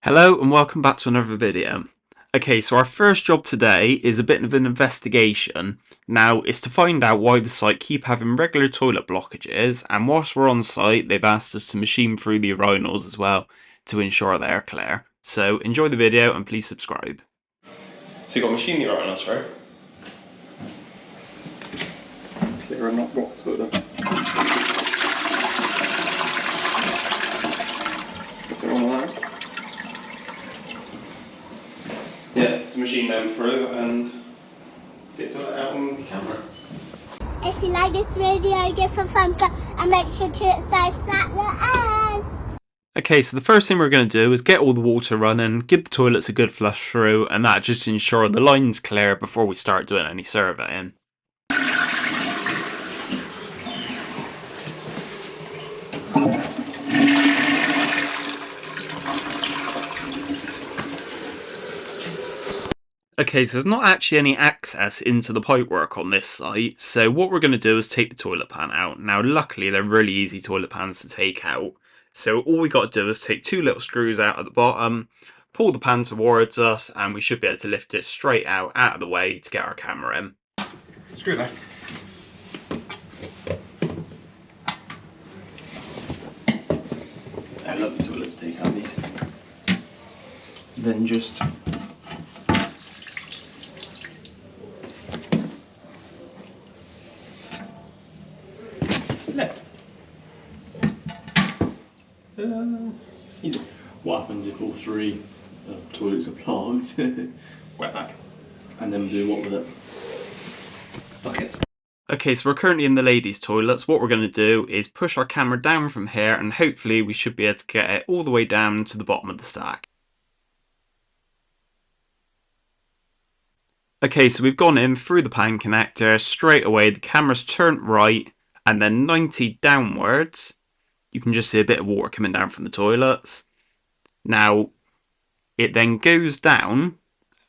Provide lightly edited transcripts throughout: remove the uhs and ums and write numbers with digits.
Hello and welcome back to another video. Okay, so our first job today is a bit of an investigation. Now, it's to find out why the site keep having regular toilet blockages, and whilst we're on site, they've asked us to machine through the urinals as well to ensure they're clear. So enjoy the video and please subscribe. So you've got to machine the urinals, right? Clear and not blocked toilet. Nothing wrong with that. Yeah, so machine them through and take it out on the camera. If you like this video, give a thumbs up and make sure to subscribe at the end. Okay, so the first thing we're going to do is get all the water running, give the toilets a good flush through, and that just to ensure the line's clear before we start doing any surveying. Okay, so there's not actually any access into the pipework on this site, so what we're going to do is take the toilet pan out. Now luckily they're really easy toilet pans to take out, so all we got to do is take two little screws out at the bottom, pull the pan towards us, and we should be able to lift it straight out of the way to get our camera in. Screw that. I love the toilets to take out these. Then just left. Easy. What happens if all three toilets are plugged? Wet back. And then do what with it? Buckets. Okay, so we're currently in the ladies' toilets. What we're going to do is push our camera down from here and hopefully we should be able to get it all the way down to the bottom of the stack. Okay, so we've gone in through the pan connector, straight away the camera's turned right and then 90 downwards. You can just see a bit of water coming down from the toilets. Now, it then goes down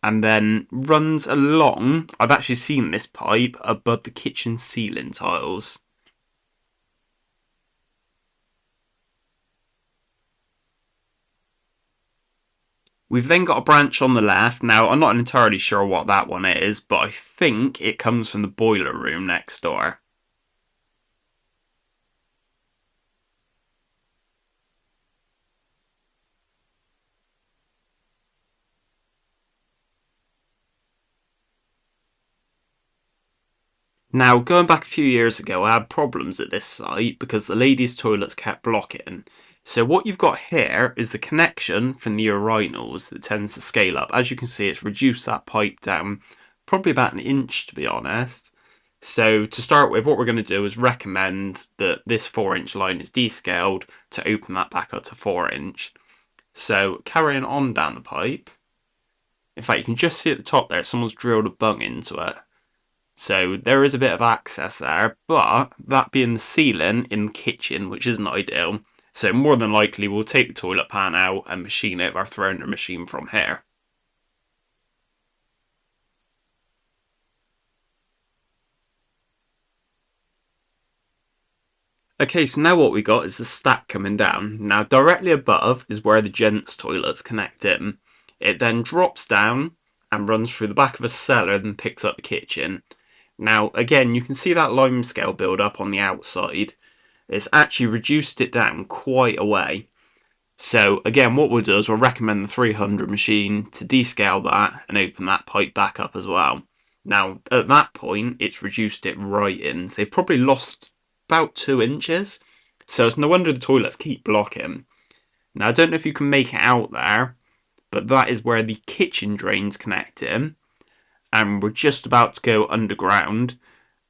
and then runs along. I've actually seen this pipe above the kitchen ceiling tiles. We've then got a branch on the left. Now, I'm not entirely sure what that one is, but I think it comes from the boiler room next door. Now, going back a few years ago, I had problems at this site because the ladies' toilets kept blocking. So what you've got here is the connection from the urinals that tends to scale up. As you can see, it's reduced that pipe down probably about an inch, to be honest. So to start with, what we're going to do is recommend that this 4-inch line is descaled to open that back up to 4-inch. So carrying on down the pipe. In fact, you can just see at the top there, someone's drilled a bung into it. So there is a bit of access there, but that being the ceiling in the kitchen, which isn't ideal. So more than likely we'll take the toilet pan out and machine it with our throner machine from here. Okay, so now what we got is the stack coming down. Now directly above is where the gents' toilets connect in. It then drops down and runs through the back of a cellar and picks up the kitchen. Now, again, you can see that limescale build up on the outside. It's actually reduced it down quite a way. So, again, what we'll do is we'll recommend the 300 machine to descale that and open that pipe back up as well. Now, at that point, it's reduced it right in. So they've probably lost about 2 inches. So it's no wonder the toilets keep blocking. Now, I don't know if you can make it out there, but that is where the kitchen drains connect in. And we're just about to go underground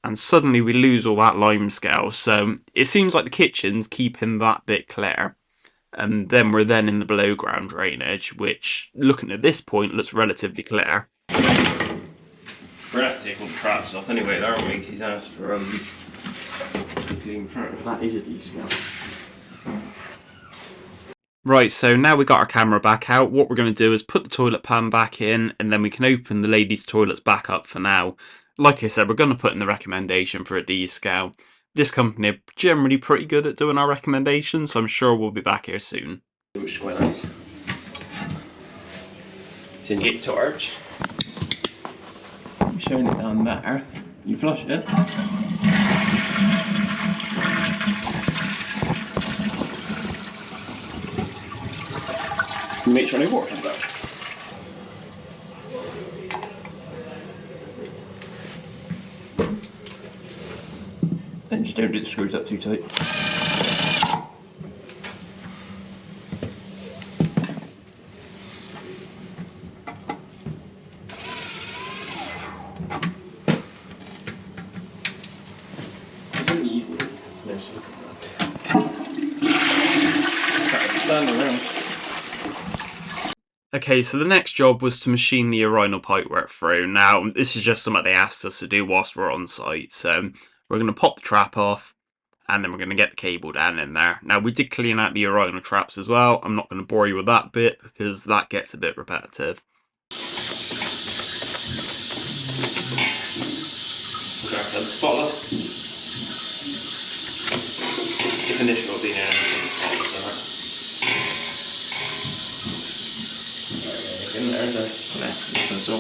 and suddenly we lose all that limescale. So it seems like the kitchen's keeping that bit clear, and then we're in the below ground drainage, which looking at this point looks relatively clear. We're gonna have to take all the traps off anyway, there, aren't we? Because he's asked for clean front. That is a descale. Right, so now we've got our camera back out, what we're going to do is put the toilet pan back in and then we can open the ladies' toilets back up for now. Like I said, we're going to put in the recommendation for a descale. This company are generally pretty good at doing our recommendations, so I'm sure we'll be back here soon. Which is quite nice. in your torch. I'm showing it down there. You flush it. Make sure no water comes out. Then just don't do the screws up too tight. It's really easy. There's no secret. Stand around. Okay, so the next job was to machine the urinal pipework through. Now, this is just something they asked us to do whilst we're on site. So we're going to pop the trap off, and then we're going to get the cable down in there. Now, we did clean out the urinal traps as well. I'm not going to bore you with that bit because that gets a bit repetitive. Spotless. Definition will be now spotless, isn't it? In there's a pencil.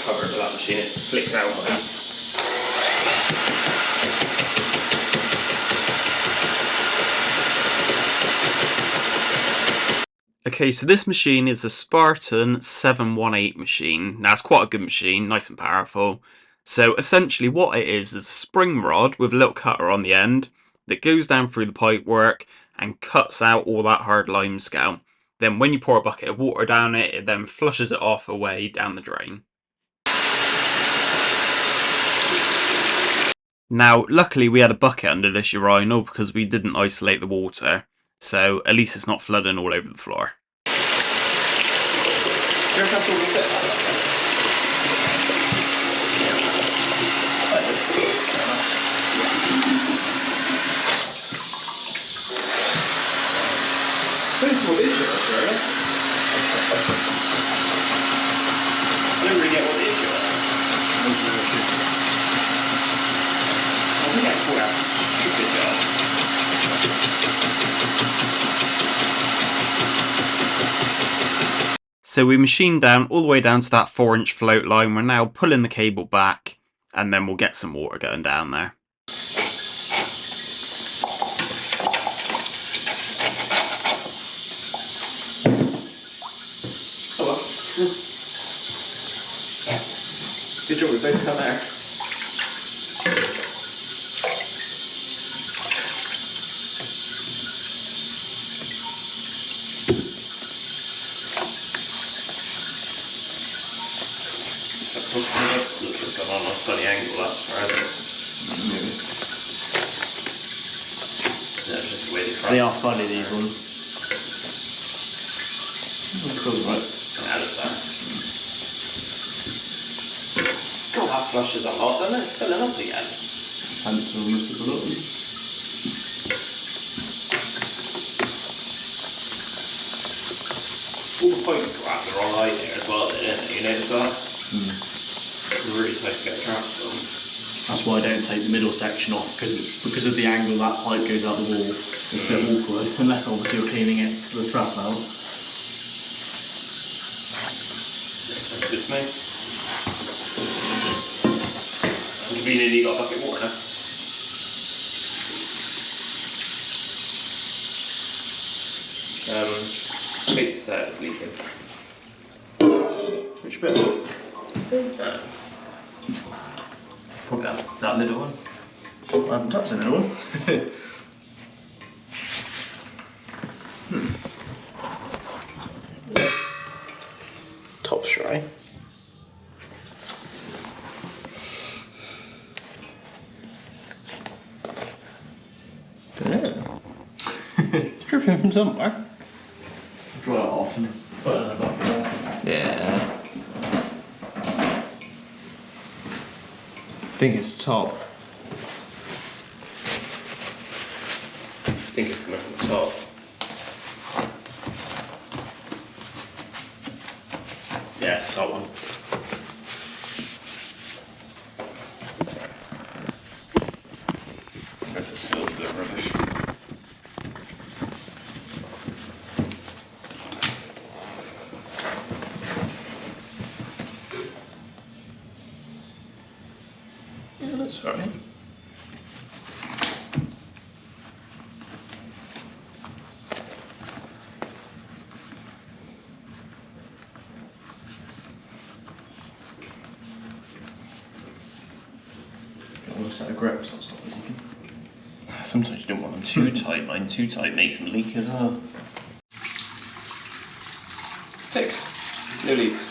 Cover it with that machine, it flicks out of it. Okay, so this machine is a Spartan 718 machine. Now, it's quite a good machine, nice and powerful. So essentially what it is a spring rod with a little cutter on the end that goes down through the pipework and cuts out all that hard limescale. Then when you pour a bucket of water down it, it then flushes it off away down the drain. Now, luckily we had a bucket under this urinal because we didn't isolate the water, so at least it's not flooding all over the floor. Thanks for this, Shorty. I don't really get what the issue is. I think I pulled out stupid jobs. So we machined down all the way down to that 4-inch float line. We're now pulling the cable back and then we'll get some water going down there. Good job, we both come there. Looks like I'm on a funny angle, that's forever. Maybe. That's just the way they try. They are funny, these ones. Cool, right? Yeah, that's that. God, that flushes a lot, doesn't it? It's filling up again. Sensor almost at the bottom. All the pipes go out the wrong height there as well, don't they? You notice that? It's really tight to get the trap done. That's why I don't take the middle section off, because it's because of the angle that pipe goes out the wall. It's a bit awkward, unless obviously you're cleaning it the trap out. That's good to me. Conveniently you got a bucket of water now. Base set is leaking. Which bit? Probably that middle one. I haven't touched the middle one. Top's dry. It's dripping from somewhere. Dry it off and put it in a bucket. Yeah. I think it's top. I think it's coming from the top. Yeah, it's the top one. That's a still a bit rubbish. That's alright. Got one set of grips, that's not leaking. Sometimes you don't want them too tight, mine too tight makes them leak as well. Fixed. No leaks.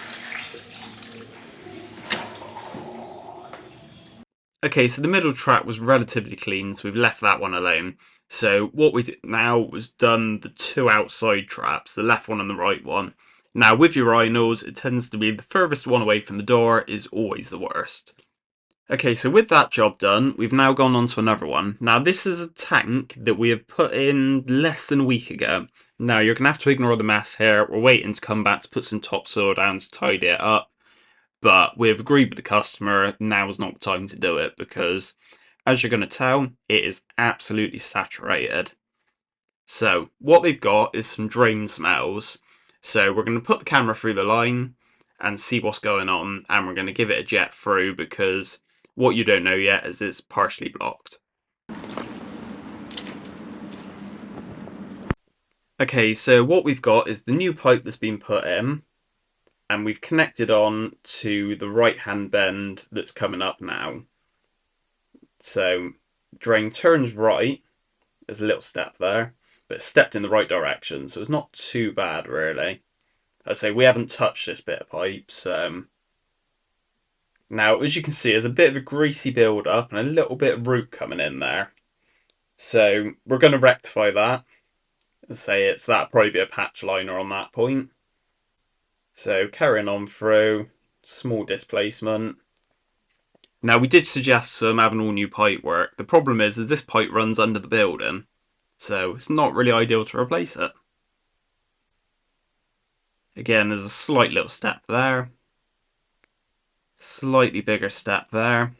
Okay, so the middle track was relatively clean, so we've left that one alone. So what we did now was done the two outside traps, the left one and the right one. Now with urinals, it tends to be the furthest one away from the door is always the worst. Okay, so with that job done, we've now gone on to another one. Now this is a tank that we have put in less than a week ago. Now you're going to have to ignore the mess here. We're waiting to come back to put some topsoil down to tidy it up. But we've agreed with the customer, now is not the time to do it because, as you're going to tell, it is absolutely saturated. So what they've got is some drain smells. So we're going to put the camera through the line and see what's going on, and we're going to give it a jet through because what you don't know yet is it's partially blocked. Okay, so what we've got is the new pipe that's been put in, and we've connected on to the right hand bend that's coming up now. So drain turns right, there's a little step there, but it's stepped in the right direction, so it's not too bad really. I say we haven't touched this bit of pipe, so now as you can see there's a bit of a greasy build up and a little bit of root coming in there. So we're going to rectify that and say it's that probably be a patch liner on that point. So carrying on through, small displacement. Now we did suggest some having all new pipe work. The problem is this pipe runs under the building, so it's not really ideal to replace it. Again, there's a slight little step there. Slightly bigger step there.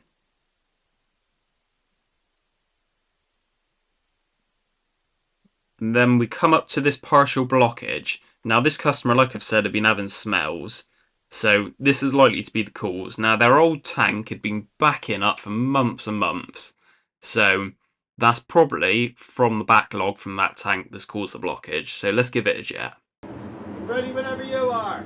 And then we come up to this partial blockage. Now this customer, like I've said, had been having smells. So this is likely to be the cause. Now their old tank had been backing up for months and months. So that's probably from the backlog from that tank that's caused the blockage. So let's give it a jet. Ready whenever you are.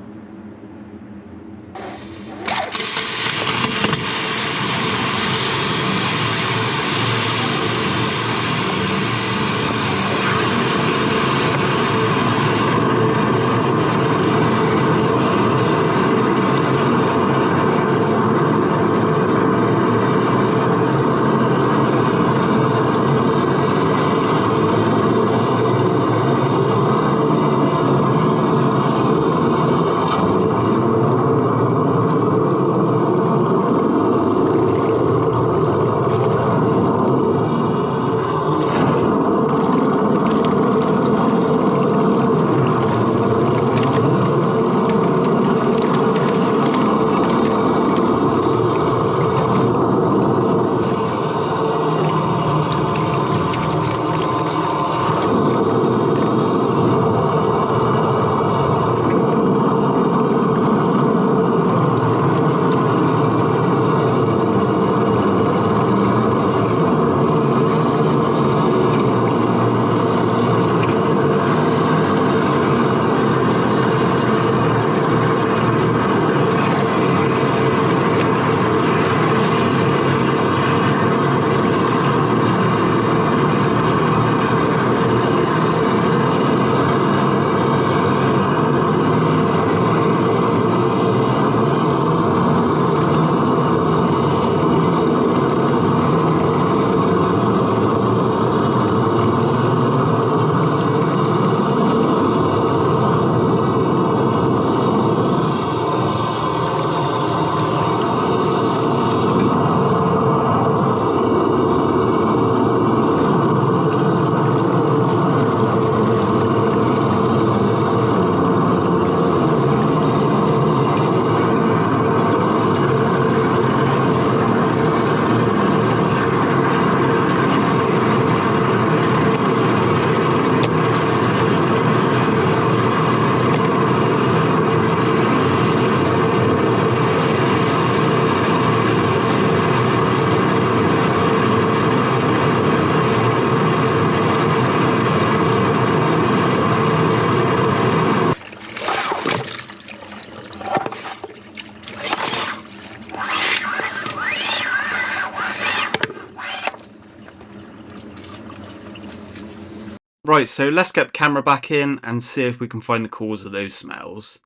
Right, so let's get the camera back in and see if we can find the cause of those smells.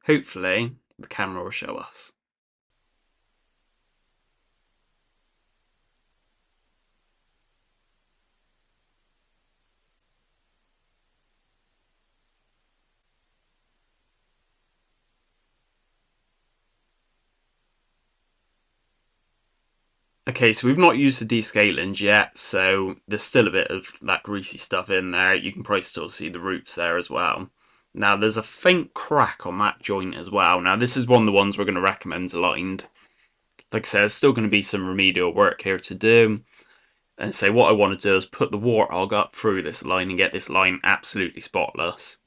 Hopefully, the camera will show us. Okay, so we've not used the descalings yet, so there's still a bit of that greasy stuff in there. You can probably still see the roots there as well. Now, there's a faint crack on that joint as well. Now, this is one of the ones we're going to recommend aligned. Like I said, there's still going to be some remedial work here to do. And so what I want to do is put the Warthog up through this line and get this line absolutely spotless.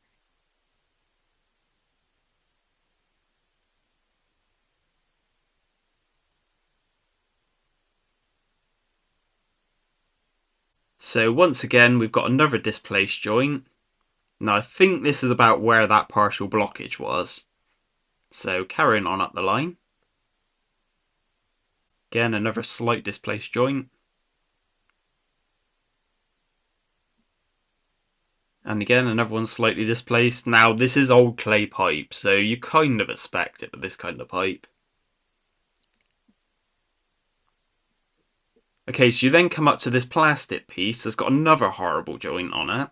So once again, we've got another displaced joint. Now I think this is about where that partial blockage was. So carrying on up the line. Again, another slight displaced joint. And again, another one slightly displaced. Now this is old clay pipe, so you kind of expect it with this kind of pipe. Okay, so you then come up to this plastic piece that's got another horrible joint on it.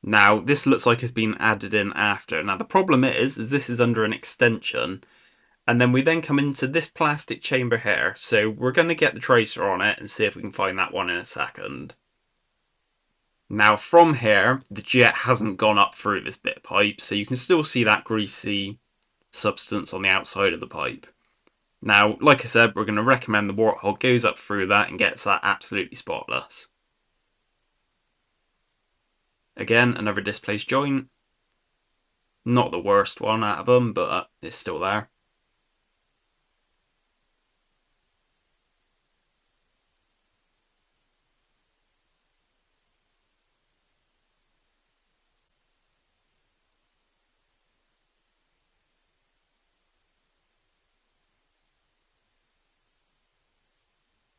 Now, this looks like it's been added in after. Now, the problem is this is under an extension. And then we then come into this plastic chamber here. So we're going to get the tracer on it and see if we can find that one in a second. Now, from here, the jet hasn't gone up through this bit of pipe. So you can still see that greasy substance on the outside of the pipe. Now, like I said, we're going to recommend the Warthog goes up through that and gets that absolutely spotless. Again, another displaced joint. Not the worst one out of them, but it's still there.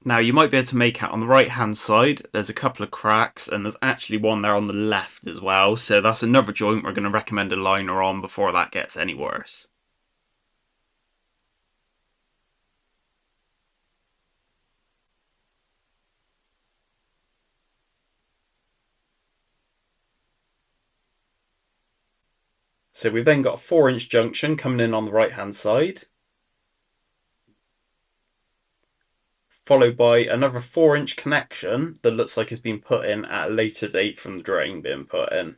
Now you might be able to make out on the right hand side there's a couple of cracks, and there's actually one there on the left as well, so that's another joint we're going to recommend a liner on before that gets any worse. So we've then got a 4-inch junction coming in on the right hand side, followed by another 4-inch connection that looks like it's been put in at a later date from the drain being put in.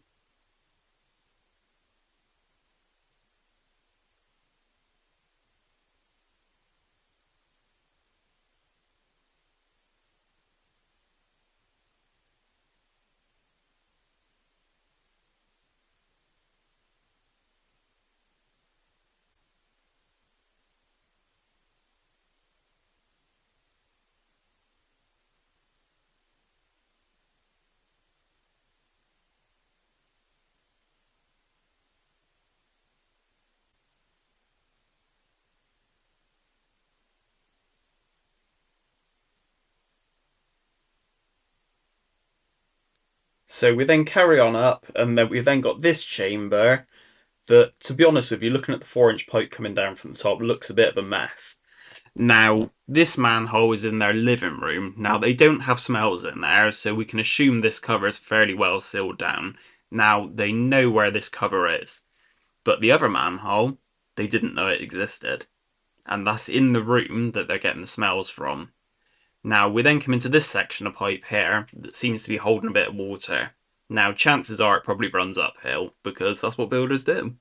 So we then carry on up, and then we've then got this chamber that, to be honest with you, looking at the 4-inch pipe coming down from the top, looks a bit of a mess. Now, this manhole is in their living room. Now, they don't have smells in there, so we can assume this cover is fairly well sealed down. Now, they know where this cover is. But the other manhole, they didn't know it existed. And that's in the room that they're getting the smells from. Now, we then come into this section of pipe here that seems to be holding a bit of water. Now, chances are it probably runs uphill, because that's what builders do.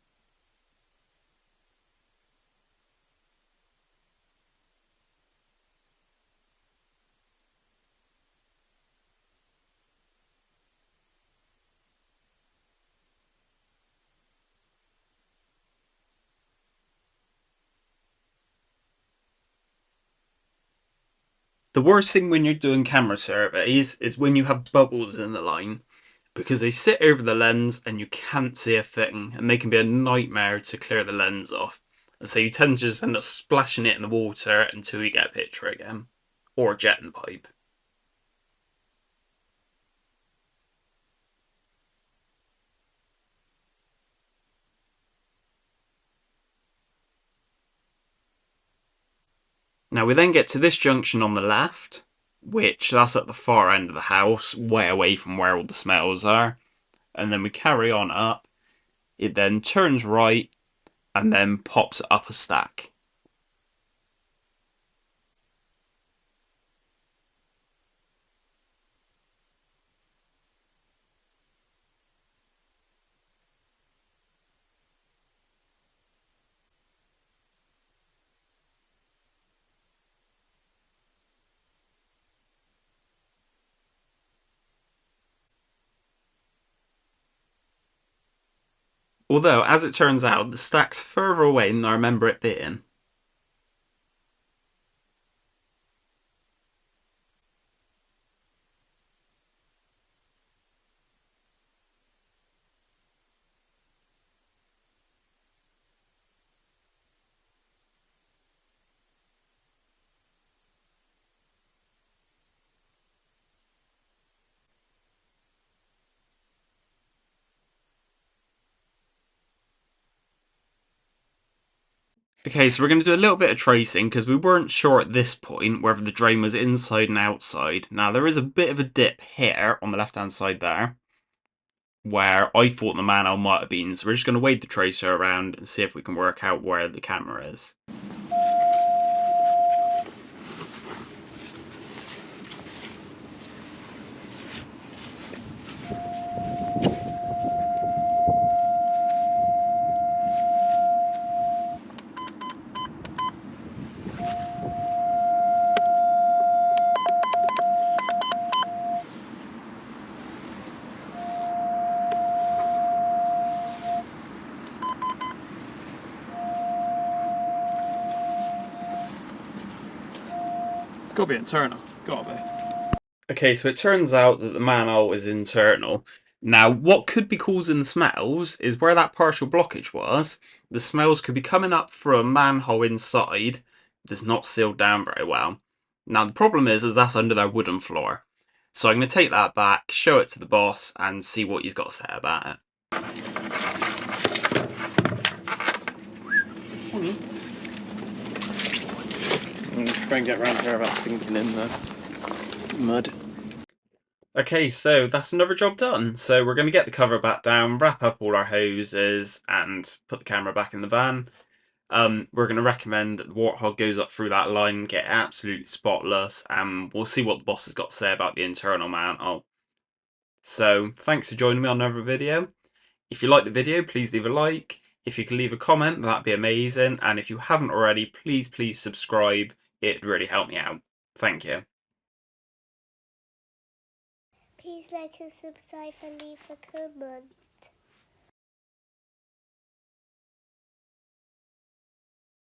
The worst thing when you're doing camera surveys is when you have bubbles in the line, because they sit over the lens and you can't see a thing, and they can be a nightmare to clear the lens off. And so you tend to just end up splashing it in the water until you get a picture again, or a jet in the pipe. Now we then get to this junction on the left, which that's at the far end of the house, way away from where all the smells are. And then we carry on up. It then turns right and then pops up a stack. Although, as it turns out, the stack's further away than I remember it being. Okay, so we're going to do a little bit of tracing because we weren't sure at this point whether the drain was inside and outside. Now, there is a bit of a dip here on the left-hand side there where I thought the manhole might have been. So we're just going to wade the tracer around and see if we can work out where the camera is. It's got to be internal. Got to be. Okay, so it turns out that the manhole is internal. Now, what could be causing the smells is where that partial blockage was. The smells could be coming up through a manhole inside that's not sealed down very well. Now, the problem is that's under their wooden floor. So I'm going to take that back, show it to the boss, and see what he's got to say about it. I'm going to try and get around here without sinking in the mud. Okay, so that's another job done. So we're going to get the cover back down, wrap up all our hoses, and put the camera back in the van. We're going to recommend that the Warthog goes up through that line, get absolutely spotless, and we'll see what the boss has got to say about the internal manhole. So, thanks for joining me on another video. If you like the video, please leave a like. If you can leave a comment, that'd be amazing. And if you haven't already, please subscribe. It'd really help me out. Thank you. Please like and subscribe and leave a comment.